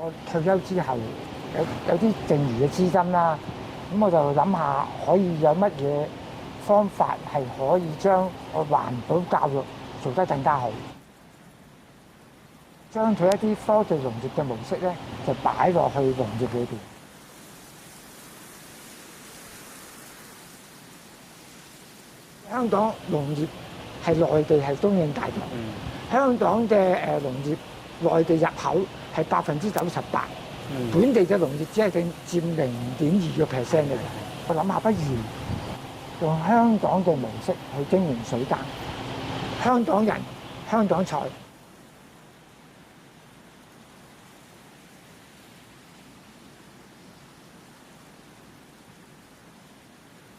我退休之後有啲剩餘嘅資金啦，咁我就諗下可以有乜嘢方法係可以將我環保教育做得更加好，將佢一啲科技農業嘅模式咧，就擺落去農業裏邊。香港農業係內地係供應大國，香港嘅農業內地入口係98%，本地嘅農業只係佔0.2%嘅。我諗下，不如用香港嘅模式去經營水耕，香港人、香港菜。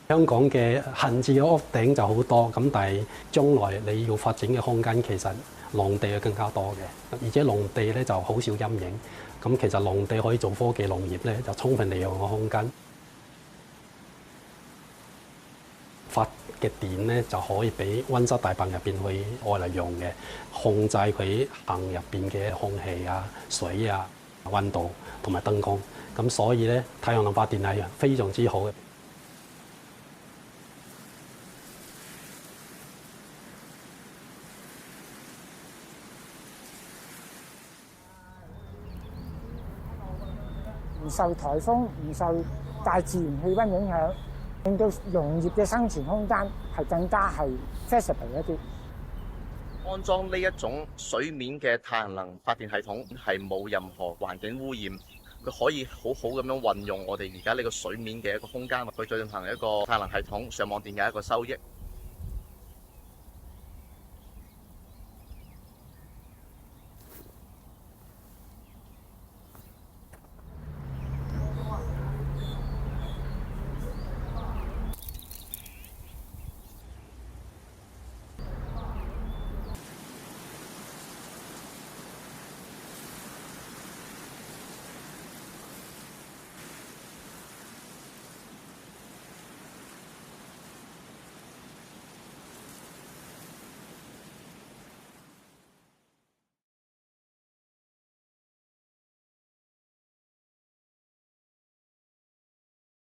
香港嘅閒置嘅屋頂就好多，咁但係將來你要發展嘅空間其實農地係更加多嘅，而且農地咧就好少陰影，咁其實農地可以做科技農業咧，就充分利用個空間。發嘅電咧就可以俾溫室大棚入邊去愛嚟用嘅，控制佢棚入邊嘅空氣啊、水啊、溫度同埋燈光，咁所以咧太陽能發電係非常之好嘅。唔受颱風、唔受大自然氣温影響，令到農業嘅生存空間係更加係 flexible 一啲。安裝呢一種水面嘅太陽能發電系統係冇任何環境污染，佢可以好好咁樣運用我哋而家呢個水面嘅一個空間，去進行一個太陽能系統上網電嘅一個收益。